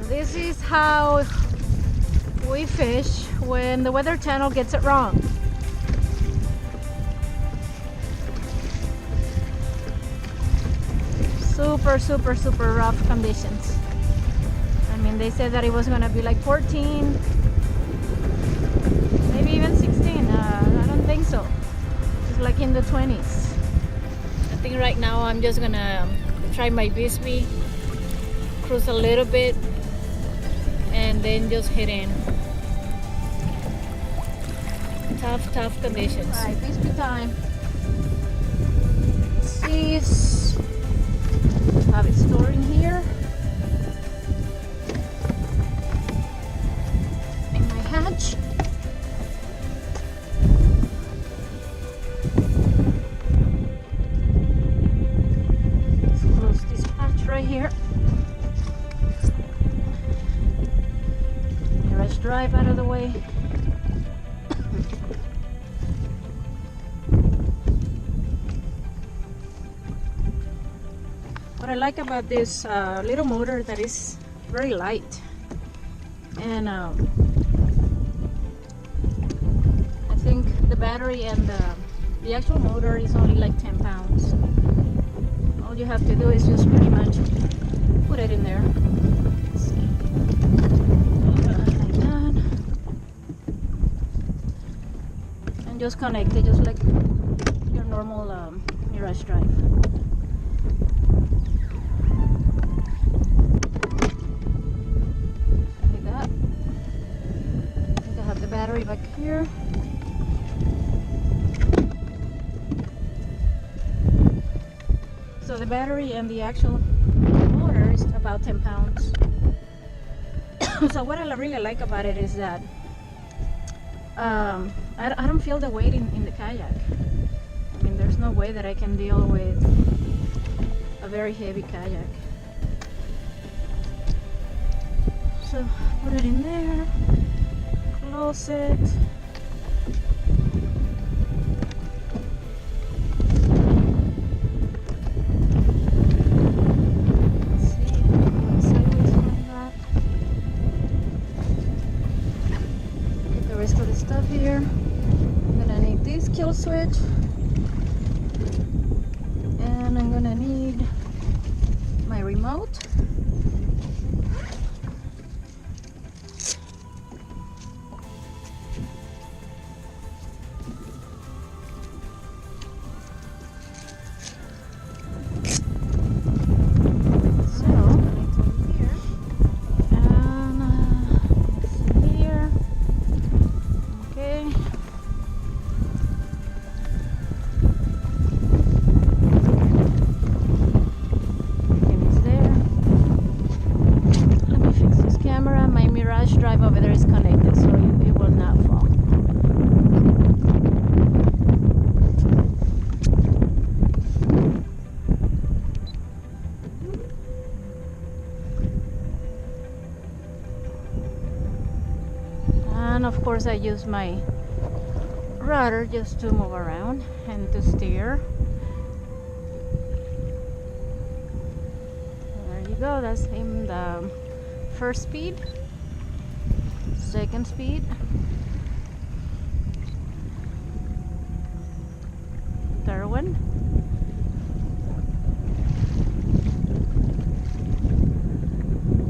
This is how we fish when the Weather Channel gets it wrong. Super rough conditions. I mean, they said that it was gonna be like 14, maybe even 16. I don't think so. It's like in the 20s. I think right now I'm just gonna try my Bixpy, cruise a little bit, and then just head in. Tough conditions. Alright, Bixpy time. See, have it stored in here. In my hatch. Let's close this hatch right here. Let's drive out of the way. What I like about this little motor that is very light, and I think the battery and the actual motor is only like 10 pounds. All you have to do is just pretty much put it in there. Let's see. Like that. And just connect it just like your normal Mirage drive. Battery back here. So the battery and the actual motor is about 10 pounds. So what I really like about it is that I don't feel the weight in the kayak. I mean, there's no way that I can deal with a very heavy kayak. So put it in there. Close it. Let's see, going sideways like that. Get the rest of the stuff here. I'm gonna need this kill switch, and I'm gonna need my remote. Drive over there is connected, so it will not fall. And of course I use my rudder just to move around and to steer. There you go, that's in the first speed. Second speed, third one,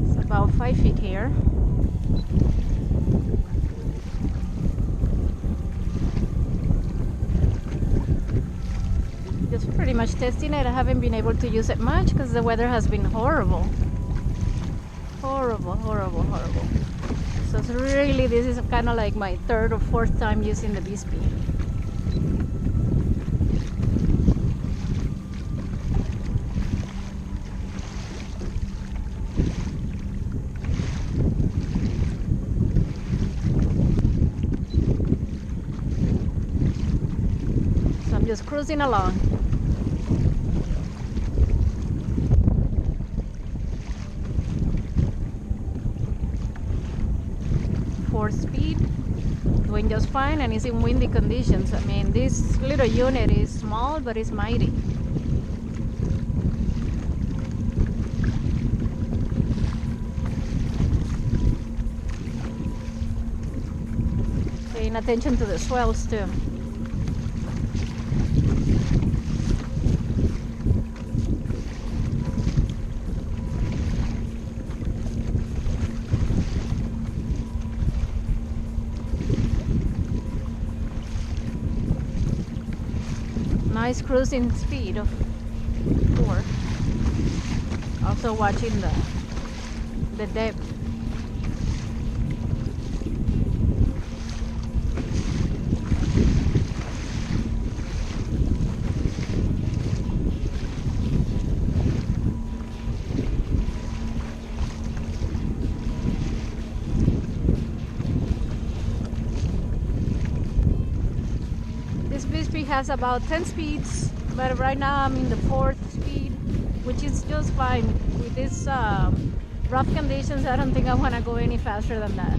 it's about 5 feet here. Just pretty much testing it. I haven't been able to use it much because the weather has been horrible. Horrible. So it's really, this is kind of like my third or fourth time using the Bixpy. So I'm just cruising along. Speed, doing just fine, and it's in windy conditions. I mean, this little unit is small, but it's mighty. paying attention to the swells too. Nice cruising speed of 4. Also watching the depth. This Bixpy has about 10 speeds, but right now I'm in the 4th speed, which is just fine. With these rough conditions, I don't think I want to go any faster than that.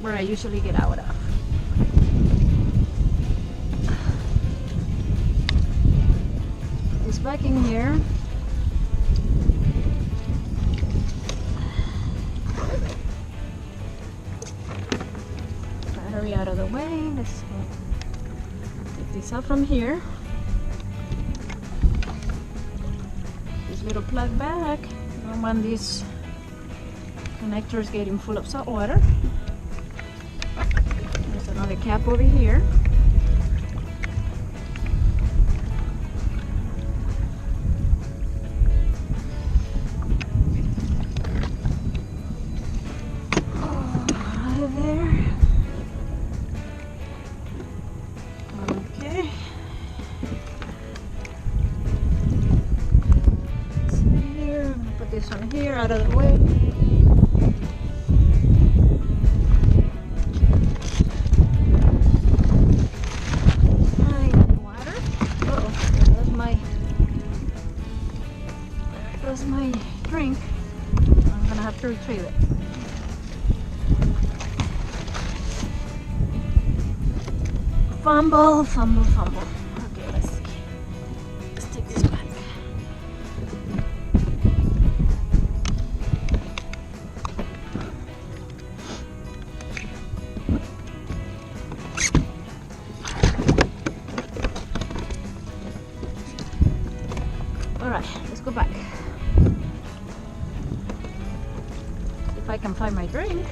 Where I usually get out of. It's back in here. Battery out of the way. Let's take this out from here. This little plug back. I don't want these connectors getting full of salt water. There's another cap over here. Out of there. Okay. So here, I'm gonna put this one here out of the way. My drink. I'm gonna have to retrieve it. Fumble, fumble, fumble. Okay, let's see. Let's take this back. go back. See if I can find my drink.